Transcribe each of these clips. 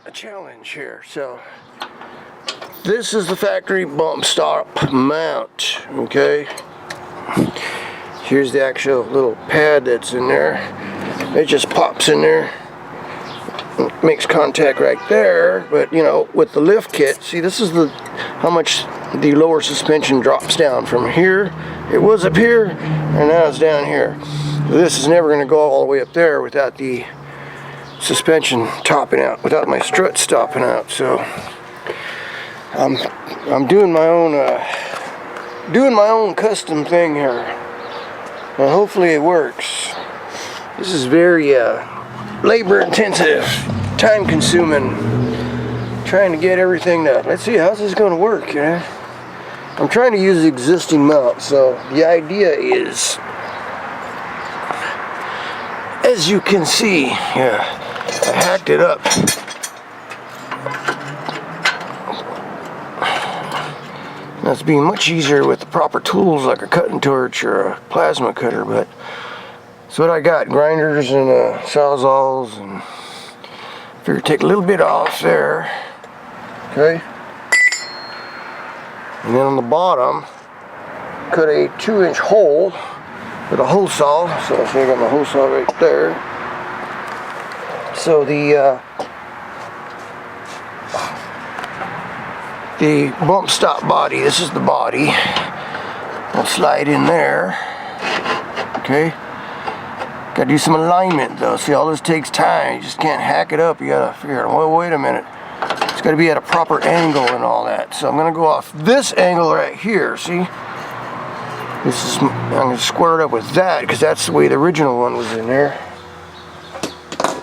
a challenge here. So this is the factory bump stop mount, okay? Here's the actual little pad that's in there. It just pops in there, makes contact right there. But you know, with the lift kit, see, this is the how much the lower suspension drops down from here. It was up here, and now it's down here. This is never going to go all the way up there without the suspension topping out, without my struts stopping out. So I'm doing my own custom thing here, and hopefully it works. This is very labor intensive, time consuming, trying to get everything to, let's see, how's this going to work, you know? I'm trying to use the existing mount, so the idea is, as you can see, yeah, I hacked it up. That's being much easier with the proper tools like a cutting torch or a plasma cutter, but that's what I got, grinders and sawzalls, and figure take a little bit off there, okay? And then on the bottom, cut a 2-inch hole with a hole saw. So I got my hole saw right there. So the bump stop body, this is the body. I'll slide in there. Okay. Gotta do some alignment though. See, all this takes time. You just can't hack it up. You gotta figure out, well, wait a minute. It's got to be at a proper angle and all that. So I'm going to go off this angle right here. See? I'm going to square it up with that because that's the way the original one was in there.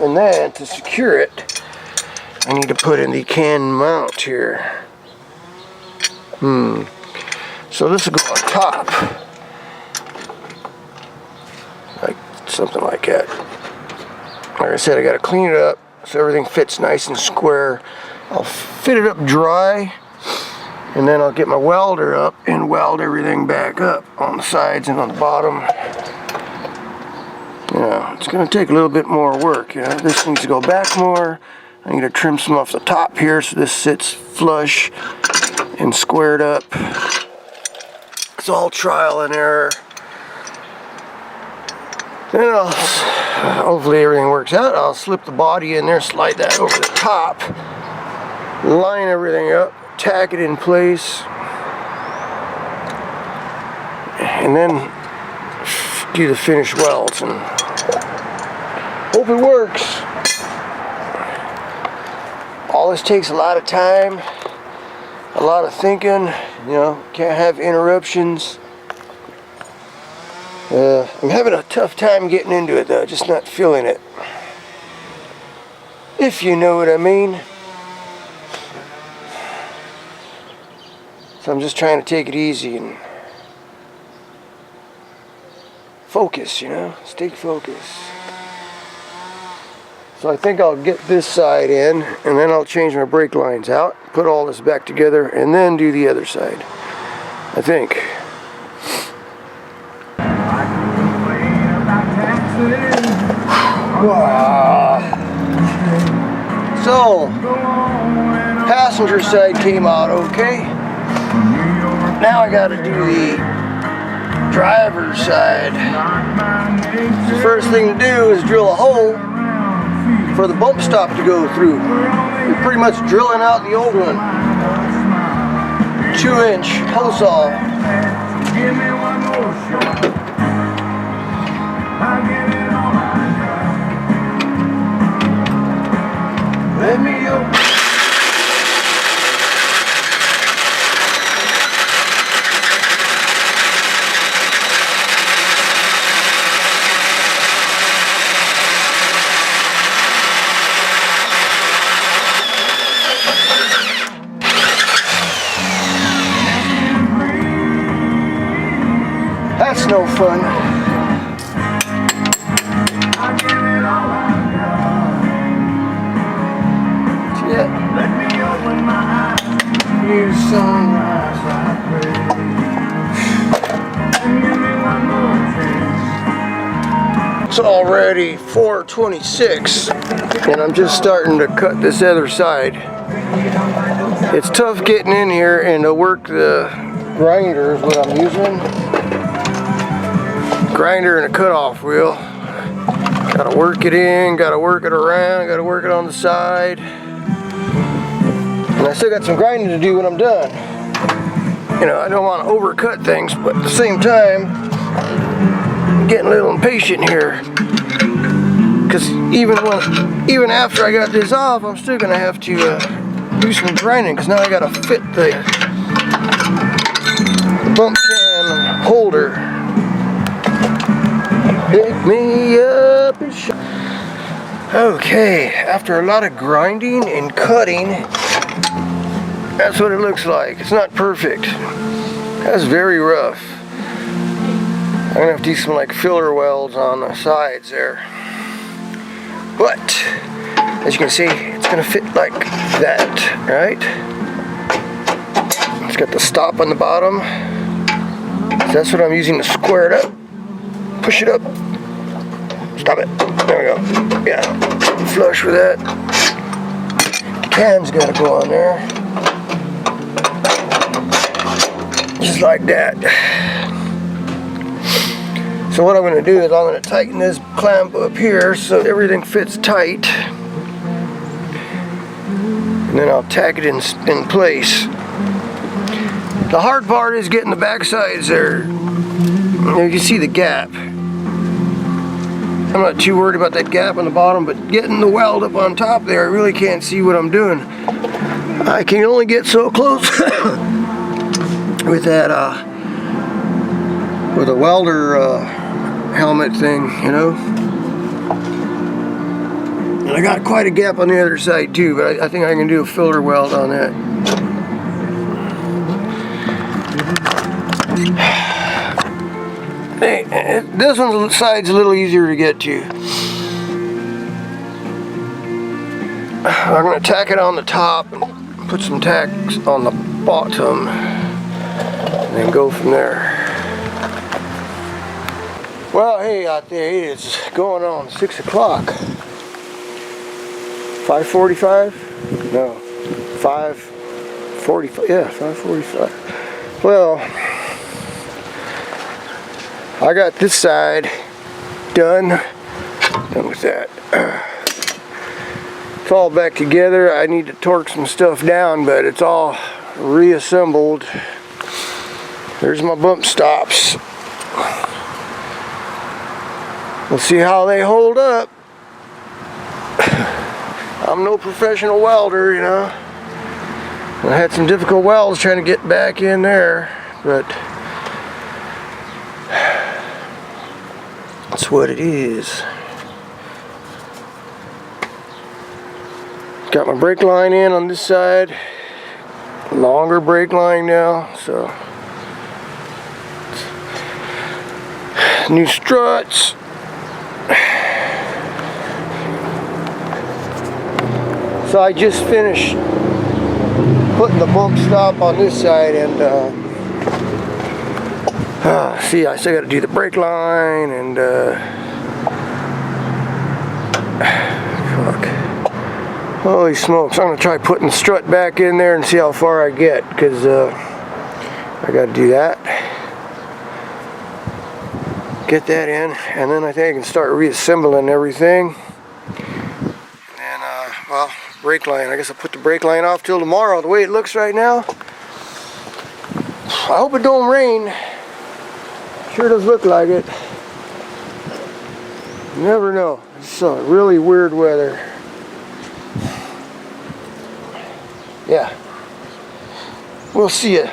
And then to secure it, I need to put in the can mount here. So this will go on top. Like something like that. Like I said, I got to clean it up so everything fits nice and square. I'll fit it up dry, and then I'll get my welder up and weld everything back up on the sides and on the bottom. You know, it's going to take a little bit more work. You know, this needs to go back more. I need to trim some off the top here so this sits flush and squared up. It's all trial and error. Then hopefully everything works out. I'll slip the body in there, slide that over the top. Line everything up, tack it in place, and then do the finish welds and hope it works. All this takes a lot of time, a lot of thinking, you know, can't have interruptions. I'm having a tough time getting into it though, just not feeling it. If you know what I mean. So I'm just trying to take it easy and focus, you know, stay focused. So I think I'll get this side in, and then I'll change my brake lines out, put all this back together, and then do the other side, I think. So, passenger side came out okay. Now I gotta do the driver's side. The first thing to do is drill a hole for the bump stop to go through. You're pretty much drilling out the old one. 2-inch hole saw. Let me open. That's no fun. Let me open my eyes. New sunrise I pray. And give me one more chance. It's already 4:26 and I'm just starting to cut this other side. It's tough getting in here and to work the grinder is what I'm using. Grinder and a cutoff wheel. Gotta work it in, gotta work it around, gotta work it on the side. And I still got some grinding to do when I'm done. You know, I don't want to overcut things, but at the same time, I'm getting a little impatient here. Because even after I got this off, I'm still gonna have to do some grinding. Because now I gotta fit the bump can holder. Pick me up and okay, after a lot of grinding and cutting, that's what it looks like. It's not perfect. That's very rough. I'm gonna have to do some like filler welds on the sides there. But as you can see, it's gonna fit like that, right? It's got the stop on the bottom. So that's what I'm using to square it up. Push it up. Stop it. There we go. Yeah. Flush with that. The can's gotta go on there. Just like that. So what I'm going to do is I'm going to tighten this clamp up here so everything fits tight. And then I'll tack it in place. The hard part is getting the back sides there. You can see the gap. I'm not too worried about that gap on the bottom, but getting the weld up on top there, I really can't see what I'm doing. I can only get so close with that, with a welder helmet thing, you know. And I got quite a gap on the other side too, but I think I can do a filler weld on that. Hey, this one's side's a little easier to get to. I'm going to tack it on the top and put some tacks on the bottom and then go from there. Well, hey out there, it is going on 6 o'clock. 5:45? No, 5:45. Yeah, 5:45. Well, I got this side done with that. It's all back together. I need to torque some stuff down, but it's all reassembled. There's my bump stops. We'll see how they hold up. I'm no professional welder, you know. I had some difficult welds trying to get back in there, but that's what it is. Got my brake line in on this side. Longer brake line now, so new struts. So I just finished putting the bump stop on this side, and see, I still got to do the brake line and fuck. Holy smokes! I'm gonna try putting the strut back in there and see how far I get, because I got to do that. Get that in, and then I think I can start reassembling everything. And then, well, brake line. I guess I'll put the brake line off till tomorrow. The way it looks right now, I hope it don't rain. Sure does look like it. You never know. It's really weird weather. Yeah. We'll see ya.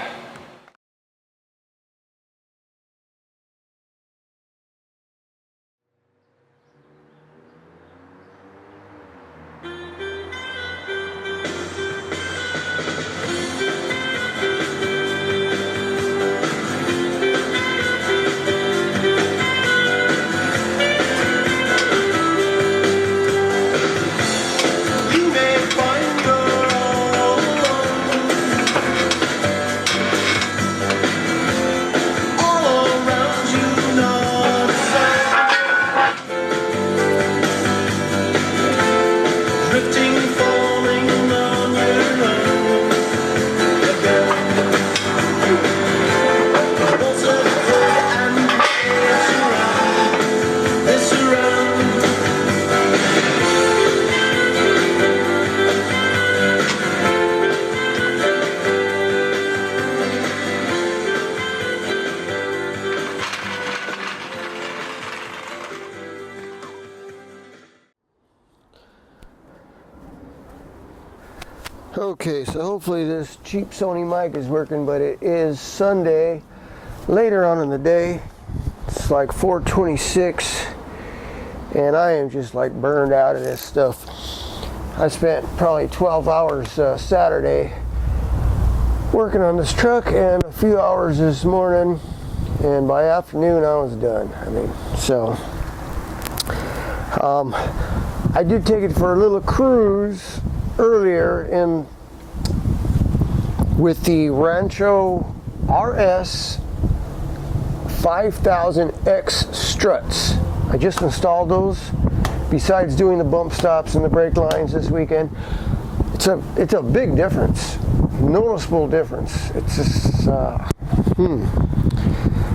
Okay, so hopefully this cheap Sony mic is working, but it is Sunday, later on in the day. It's like 4:26, and I am just like burned out of this stuff. I spent probably 12 hours Saturday working on this truck and a few hours this morning, and by afternoon I was done. I mean, so I did take it for a little cruise earlier with the Rancho RS5000X struts. I just installed those. Besides doing the bump stops and the brake lines this weekend, it's a big difference, noticeable difference. It's just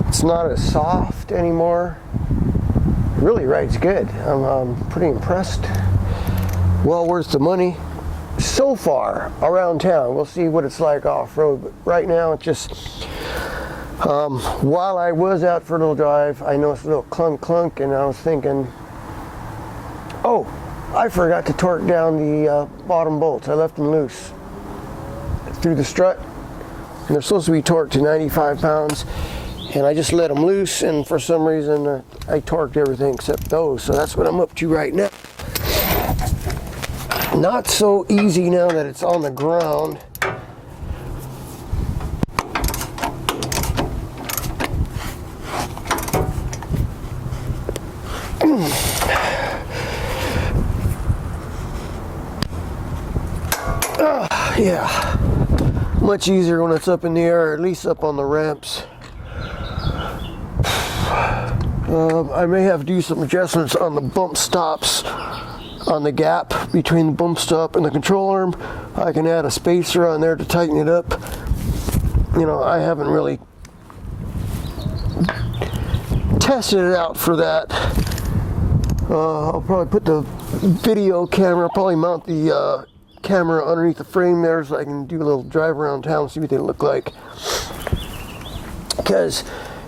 it's not as soft anymore. It really rides good. I'm pretty impressed. Well worth the money so far around town. We'll see what it's like off-road, but right now it's just while I was out for a little drive, I noticed a little clunk, and I was thinking, oh, I forgot to torque down the bottom bolts. I left them loose through the strut, and they're supposed to be torqued to 95 pounds, and I just let them loose, and for some reason I torqued everything except those, so that's what I'm up to right now. Not so easy now that it's on the ground. Yeah, much easier when it's up in the air, or at least up on the ramps. I may have to do some adjustments on the bump stops, on the gap between the bump stop and the control arm. I can add a spacer on there to tighten it up. You know, I haven't really tested it out for that. I'll probably put the video camera, probably mount the camera underneath the frame there so I can do a little drive around town and see what they look like. Because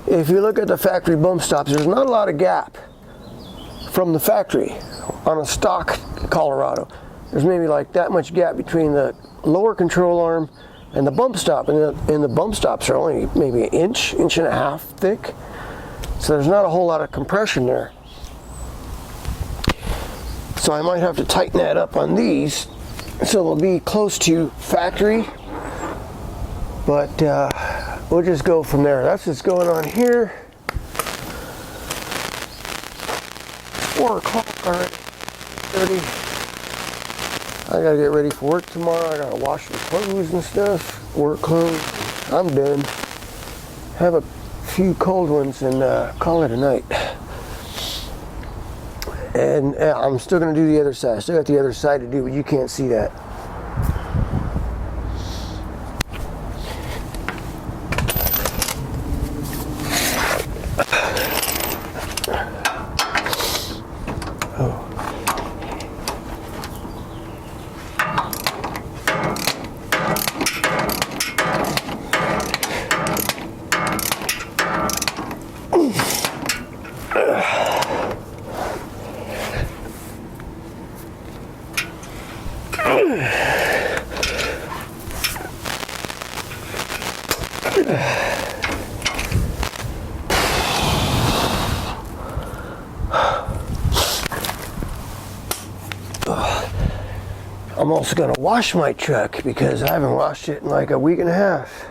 if you look at the factory bump stops, there's not a lot of gap from the factory on a stock Colorado. There's maybe like that much gap between the lower control arm and the bump stop, and the bump stops are only maybe an inch and a half thick, so there's not a whole lot of compression there. So I might have to tighten that up on these so they'll be close to factory, but we'll just go from there. That's what's going on here. 4 o'clock already. 30. I gotta get ready for work tomorrow. I gotta wash the clothes and stuff, work clothes. I'm done. Have a few cold ones and call it a night. And I'm still gonna do the other side. I still got the other side to do, but you can't see that. I'm also gonna wash my truck because I haven't washed it in like a week and a half.